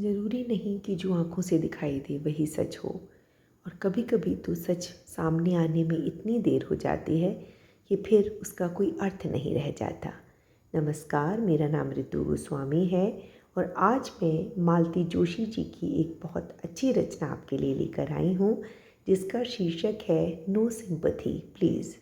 ज़रूरी नहीं कि जो आँखों से दिखाई दे वही सच हो। और कभी-कभी तो सच सामने आने में इतनी देर हो जाती है कि फिर उसका कोई अर्थ नहीं रह जाता। नमस्कार, मेरा नाम ऋतु गोस्वामी है और आज मैं मालती जोशी जी की एक बहुत अच्छी रचना आपके लिए लेकर आई हूँ, जिसका शीर्षक है नो सिंपैथी प्लीज़।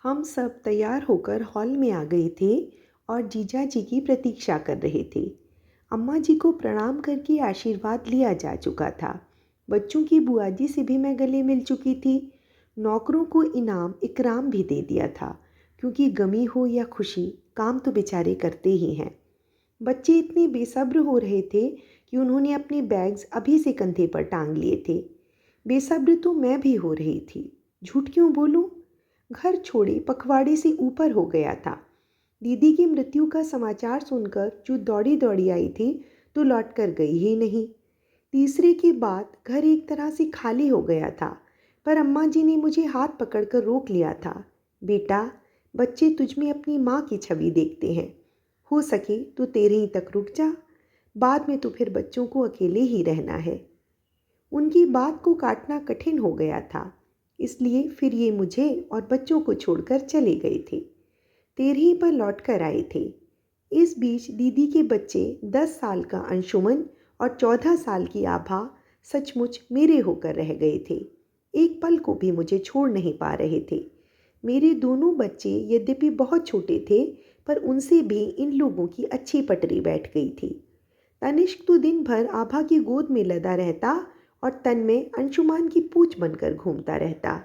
हम सब तैयार होकर हॉल में आ गए थे और जीजा जी की प्रतीक्षा कर रहे थे। अम्मा जी को प्रणाम करके आशीर्वाद लिया जा चुका था। बच्चों की बुआ जी से भी मैं गले मिल चुकी थी। नौकरों को इनाम इकराम भी दे दिया था, क्योंकि गमी हो या खुशी काम तो बेचारे करते ही हैं। बच्चे इतने बेसब्र हो रहे थे कि उन्होंने अपने बैग्स अभी से कंधे पर टांग लिए थे। बेसब्र तो मैं भी हो रही थी, झूठ क्यों बोलूं। घर छोड़े पखवाड़े से ऊपर हो गया था। दीदी की मृत्यु का समाचार सुनकर जो दौड़ी दौड़ी आई थी, तो लौट कर गई ही नहीं। तीसरे की बात, घर एक तरह से खाली हो गया था, पर अम्मा जी ने मुझे हाथ पकड़कर रोक लिया था। बेटा, बच्चे तुझ में अपनी माँ की छवि देखते हैं। हो सके तो तेरे ही तक रुक जा, बाद में तो फिर बच्चों को अकेले ही रहना है। उनकी बात को काटना कठिन हो गया था, इसलिए फिर ये मुझे और बच्चों को छोड़कर चले गए थे। 13 पर लौट कर आए थे। इस बीच दीदी के बच्चे 10 साल का अंशुमन और 14 साल की आभा सचमुच मेरे होकर रह गए थे। एक पल को भी मुझे छोड़ नहीं पा रहे थे। मेरे दोनों बच्चे यद्यपि बहुत छोटे थे, पर उनसे भी इन लोगों की अच्छी पटरी बैठ गई थी। तनिष्क तो दिन भर आभा की गोद में लदा रहता और तन में अंशुमान की पूंछ बनकर घूमता रहता।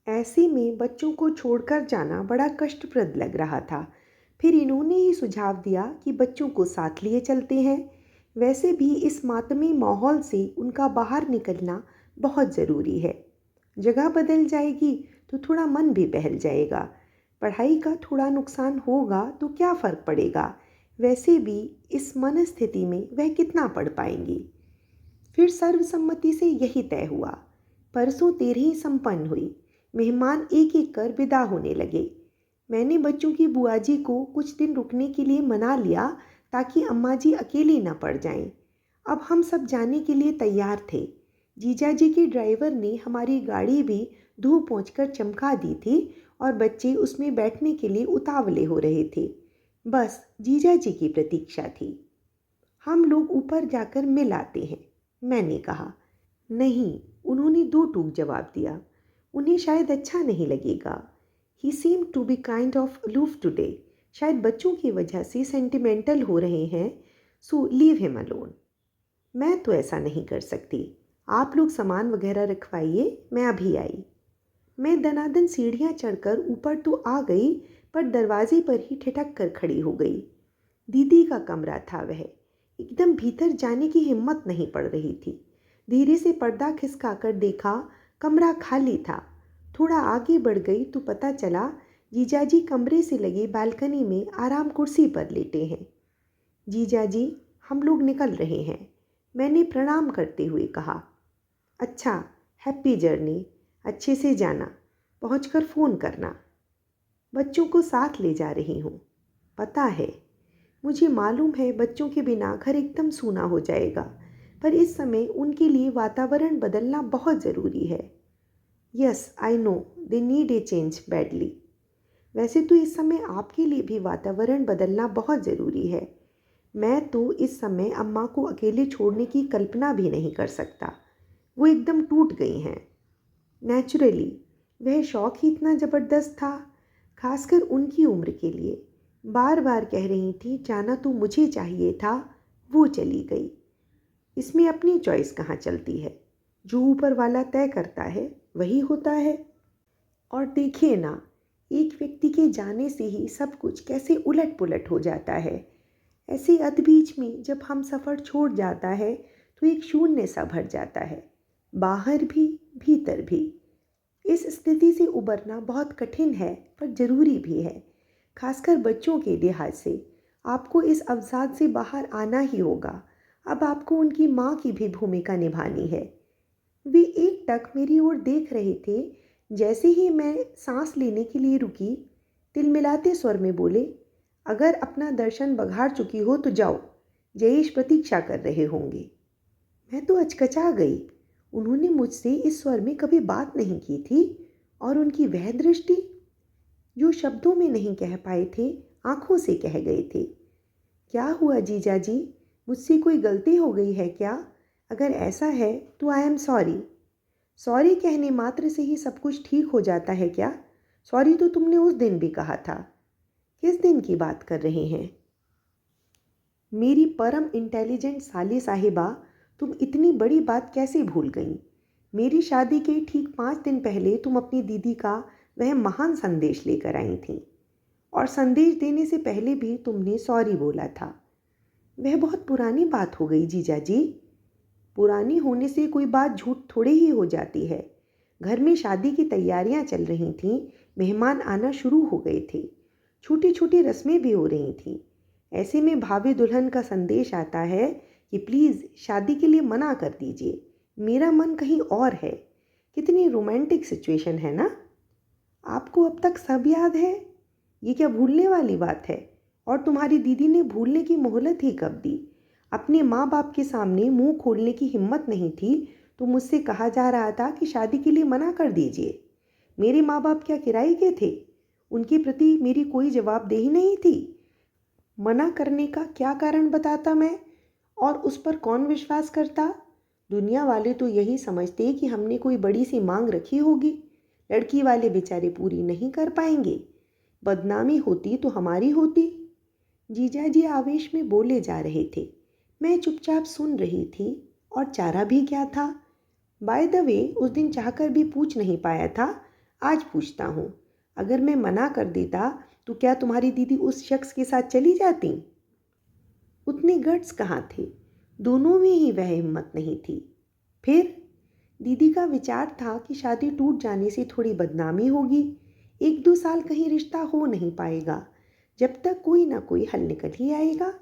ऐसे में बच्चों को छोड़कर जाना बड़ा कष्टप्रद लग रहा था। फिर इन्होंने ही सुझाव दिया कि बच्चों को साथ लिए चलते हैं। वैसे भी इस मातमी माहौल से उनका बाहर निकलना बहुत ज़रूरी है। जगह बदल जाएगी तो थोड़ा मन भी बहल जाएगा। पढ़ाई का थोड़ा नुकसान होगा तो क्या फ़र्क पड़ेगा। वैसे भी इस मनस्थिति में वह कितना पढ़ पाएंगी। फिर सर्वसम्मति से यही तय हुआ। परसों 13 संपन्न हुई। मेहमान एक एक कर विदा होने लगे। मैंने बच्चों की बुआ जी को कुछ दिन रुकने के लिए मना लिया, ताकि अम्मा जी अकेली न पड़ जाएं। अब हम सब जाने के लिए तैयार थे। जीजा जी के ड्राइवर ने हमारी गाड़ी भी धो पोंछ कर चमका दी थी और बच्चे उसमें बैठने के लिए उतावले हो रहे थे। बस जीजा जी की प्रतीक्षा थी। हम लोग ऊपर जाकर मिल आते हैं, मैंने कहा। नहीं, उन्होंने दो टूक जवाब दिया। उन्हें शायद अच्छा नहीं लगेगा। He seem to be kind of aloof today. शायद बच्चों की वजह से सेंटिमेंटल हो रहे हैं, सो लीव हिम अलोन। मैं तो ऐसा नहीं कर सकती। आप लोग सामान वगैरह रखवाइए, मैं अभी आई। मैं दनादन सीढ़ियाँ चढ़कर ऊपर तो आ गई, पर दरवाजे पर ही ठिठक कर खड़ी हो गई। दीदी का कमरा था वह। एकदम भीतर जाने की हिम्मत नहीं पड़ रही थी। धीरे से पर्दा खिसकाकर देखा, कमरा खाली था। थोड़ा आगे बढ़ गई तो पता चला जीजाजी कमरे से लगी बालकनी में आराम कुर्सी पर लेटे हैं। जीजाजी, हम लोग निकल रहे हैं, मैंने प्रणाम करते हुए कहा। अच्छा, हैप्पी जर्नी, अच्छे से जाना, पहुंचकर फ़ोन करना। बच्चों को साथ ले जा रही हूँ। पता है, मुझे मालूम है बच्चों के बिना घर एकदम सूना हो जाएगा, पर इस समय उनके लिए वातावरण बदलना बहुत ज़रूरी है। Yes, I know they need a change badly. वैसे तो इस समय आपके लिए भी वातावरण बदलना बहुत ज़रूरी है। मैं तो इस समय अम्मा को अकेले छोड़ने की कल्पना भी नहीं कर सकता। वो एकदम टूट गई हैं। नेचुरली, वह शौक ही इतना ज़बरदस्त था, खासकर उनकी उम्र के लिए। बार बार कह रही थी जाना तो मुझे चाहिए था, वो चली गई। इसमें अपनी चॉइस कहाँ चलती है। जो ऊपर वाला तय करता है वही होता है। और देखिए ना, एक व्यक्ति के जाने से ही सब कुछ कैसे उलट पुलट हो जाता है। ऐसे अधबीच में जब हम सफ़र छोड़ जाता है तो एक शून्य सा भर जाता है, बाहर भी भीतर भी। इस स्थिति से उबरना बहुत कठिन है, पर ज़रूरी भी है। खासकर बच्चों के लिहाज से आपको इस अवसाद से बाहर आना ही होगा। अब आपको उनकी माँ की भी भूमिका निभानी है। वे एकटक मेरी ओर देख रहे थे। जैसे ही मैं सांस लेने के लिए रुकी, तिलमिलाते स्वर में बोले, अगर अपना दर्शन बघाड़ चुकी हो तो जाओ, जयेश प्रतीक्षा कर रहे होंगे। मैं तो अचकचा गई। उन्होंने मुझसे इस स्वर में कभी बात नहीं की थी और उनकी वह दृष्टि, जो शब्दों में नहीं कह पाए थे, आंखों से कह गए थे। क्या हुआ जीजा जी? मुझसे कोई गलती हो गई है क्या? अगर ऐसा है तो आई एम सॉरी। सॉरी कहने मात्र से ही सब कुछ ठीक हो जाता है क्या? सॉरी तो तुमने उस दिन भी कहा था। किस दिन की बात कर रहे हैं? मेरी परम इंटेलिजेंट साली साहिबा, तुम इतनी बड़ी बात कैसे भूल गईं? मेरी शादी के ठीक 5 दिन पहले तुम अपनी दीदी का वह महान संदेश लेकर आई थीं, और संदेश देने से पहले भी तुमने सॉरी बोला था। वह बहुत पुरानी बात हो गई जीजा जी। पुरानी होने से कोई बात झूठ थोड़े ही हो जाती है। घर में शादी की तैयारियां चल रही थीं, मेहमान आना शुरू हो गए थे, छोटी छोटी रस्में भी हो रही थीं। ऐसे में भाभी दुल्हन का संदेश आता है कि प्लीज़ शादी के लिए मना कर दीजिए, मेरा मन कहीं और है। कितनी रोमांटिक सिचुएशन है ना? आपको अब तक सब याद है? ये क्या भूलने वाली बात है? और तुम्हारी दीदी ने भूलने की मोहलत ही कब दी? अपने माँ बाप के सामने मुंह खोलने की हिम्मत नहीं थी तो मुझसे कहा जा रहा था कि शादी के लिए मना कर दीजिए। मेरे माँ बाप क्या किराए के थे? उनके प्रति मेरी कोई जवाबदेही नहीं थी? मना करने का क्या कारण बताता मैं, और उस पर कौन विश्वास करता? दुनिया वाले तो यही समझते कि हमने कोई बड़ी सी मांग रखी होगी, लड़की वाले बेचारे पूरी नहीं कर पाएंगे। बदनामी होती तो हमारी होती। जीजा जी आवेश में बोले जा रहे थे। मैं चुपचाप सुन रही थी, और चारा भी क्या था। बाय द वे, उस दिन चाहकर भी पूछ नहीं पाया था, आज पूछता हूँ। अगर मैं मना कर देता तो क्या तुम्हारी दीदी उस शख्स के साथ चली जाती? उतने गट्स कहाँ थे? दोनों में ही वह हिम्मत नहीं थी। फिर दीदी का विचार था कि शादी टूट जाने से थोड़ी बदनामी होगी, 1-2 साल कहीं रिश्ता हो नहीं पाएगा, जब तक कोई ना कोई हल निकल ही आएगा।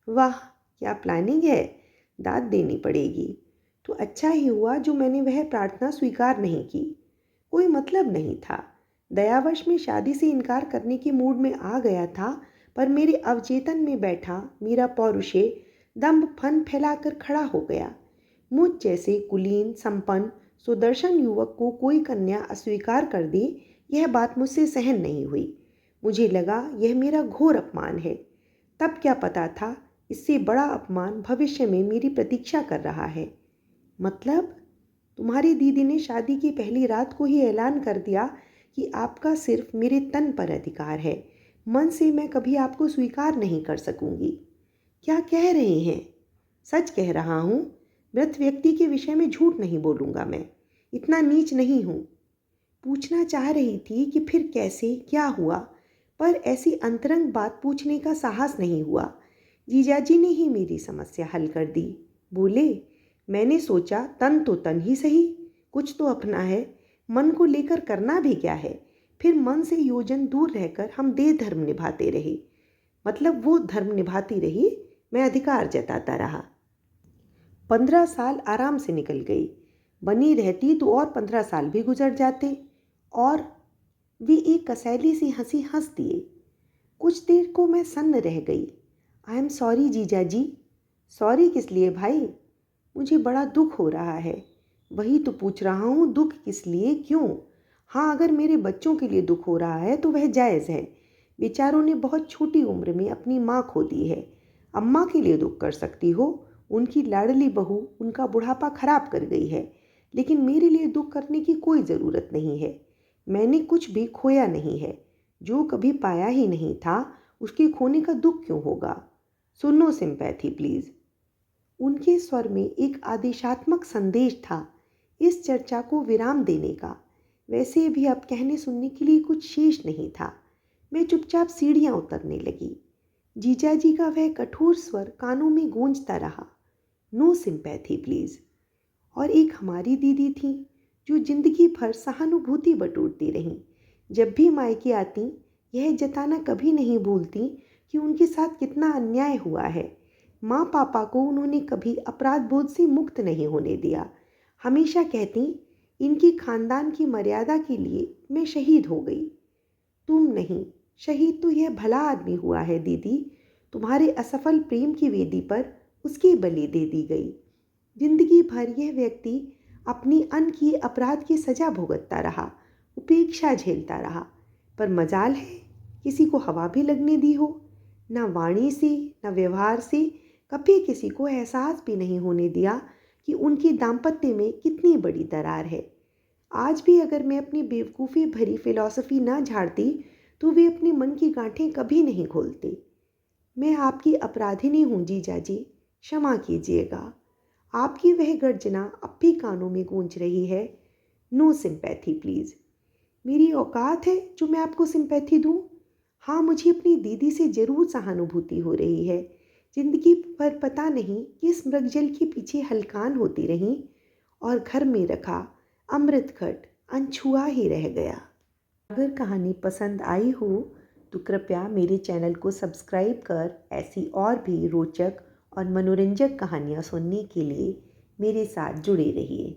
वाह, क्या प्लानिंग है! दाद देनी पड़ेगी। तो अच्छा ही हुआ जो मैंने वह प्रार्थना स्वीकार नहीं की। कोई मतलब नहीं था। दयावश में शादी से इनकार करने के मूड में आ गया था, पर मेरे अवचेतन में बैठा मेरा पौरुषे दम्भ फन फैलाकर खड़ा हो गया। मुझ जैसे कुलीन संपन्न सुदर्शन युवक को कोई कन्या अस्वीकार कर दे, यह बात मुझसे सहन नहीं हुई। मुझे लगा यह मेरा घोर अपमान है। तब क्या पता था, इससे बड़ा अपमान भविष्य में मेरी प्रतीक्षा कर रहा है। मतलब तुम्हारी दीदी ने शादी की पहली रात को ही ऐलान कर दिया कि आपका सिर्फ मेरे तन पर अधिकार है, मन से मैं कभी आपको स्वीकार नहीं कर सकूंगी। क्या कह रहे हैं? सच कह रहा हूँ। मृत व्यक्ति के विषय में झूठ नहीं बोलूँगा मैं, इतना नीच नहीं हूँ। पूछना चाह रही थी कि फिर कैसे, क्या हुआ, पर ऐसी अंतरंग बात पूछने का साहस नहीं हुआ। जीजाजी ने ही मेरी समस्या हल कर दी। बोले, मैंने सोचा तन तो तन ही सही, कुछ तो अपना है, मन को लेकर करना भी क्या है। फिर मन से योजन दूर रहकर हम देह धर्म निभाते रहे। मतलब वो धर्म निभाती रही, मैं अधिकार जताता रहा। 15 साल आराम से निकल गई। बनी रहती तो और 15 साल भी गुजर जाते। और वे एक कसैली सी हंसी हंस दिए। कुछ देर को मैं सन्न रह गई। आई एम सॉरी जीजा जी। सॉरी किस लिए भाई? मुझे बड़ा दुख हो रहा है। वही तो पूछ रहा हूँ, दुख किस लिए, क्यों? हाँ, अगर मेरे बच्चों के लिए दुख हो रहा है तो वह जायज़ है। बेचारों ने बहुत छोटी उम्र में अपनी माँ खो दी है। अम्मा के लिए दुख कर सकती हो, उनकी लाडली बहू उनका बुढ़ापा खराब कर गई है, लेकिन मेरे लिए दुख करने की कोई ज़रूरत नहीं है। मैंने कुछ भी खोया नहीं है। जो कभी पाया ही नहीं था, उसके खोने का दुख क्यों होगा? सुनो सिंपैथी प्लीज़। उनके स्वर में एक आदेशात्मक संदेश था, इस चर्चा को विराम देने का। वैसे भी अब कहने सुनने के लिए कुछ शेष नहीं था। मैं चुपचाप सीढ़ियाँ उतरने लगी। जीजाजी का वह कठोर स्वर कानों में गूंजता रहा, नो सिंपैथी प्लीज़। और एक हमारी दीदी थी जो जिंदगी भर सहानुभूति बटोरती रहीं। जब भी मायके आती, यह जताना कभी नहीं भूलती कि उनके साथ कितना अन्याय हुआ है। माँ पापा को उन्होंने कभी अपराध बोध से मुक्त नहीं होने दिया। हमेशा कहती, इनकी खानदान की मर्यादा के लिए मैं शहीद हो गई। तुम नहीं, शहीद तो यह भला आदमी हुआ है दीदी। तुम्हारे असफल प्रेम की वेदी पर उसकी बलि दे दी गई। जिंदगी भर यह व्यक्ति अपनी अनकिए अपराध की सजा भुगतता रहा, उपेक्षा झेलता रहा। पर मजाल है किसी को हवा भी लगने दी हो। न वाणी से न व्यवहार से कभी किसी को एहसास भी नहीं होने दिया कि उनके दाम्पत्य में कितनी बड़ी दरार है। आज भी अगर मैं अपनी बेवकूफ़ी भरी फिलॉसफी ना झाड़ती तो वे अपने मन की गांठें कभी नहीं खोलते। मैं आपकी अपराधिनी हूँ जीजा जी, क्षमा कीजिएगा। आपकी वह गर्जना अब भी कानों में गूंज रही है। No sympathy please. मेरी औकात है जो मैं आपको सिंपैथी दूँ? हाँ, मुझे अपनी दीदी से ज़रूर सहानुभूति हो रही है। जिंदगी भर पता नहीं किस मृगजल के पीछे हलकान होती रहीं और घर में रखा अमृत घट अनछुआ ही रह गया। अगर कहानी पसंद आई हो तो कृपया मेरे चैनल को सब्सक्राइब कर ऐसी और भी रोचक और मनोरंजक कहानियाँ सुनने के लिए मेरे साथ जुड़े रहिए।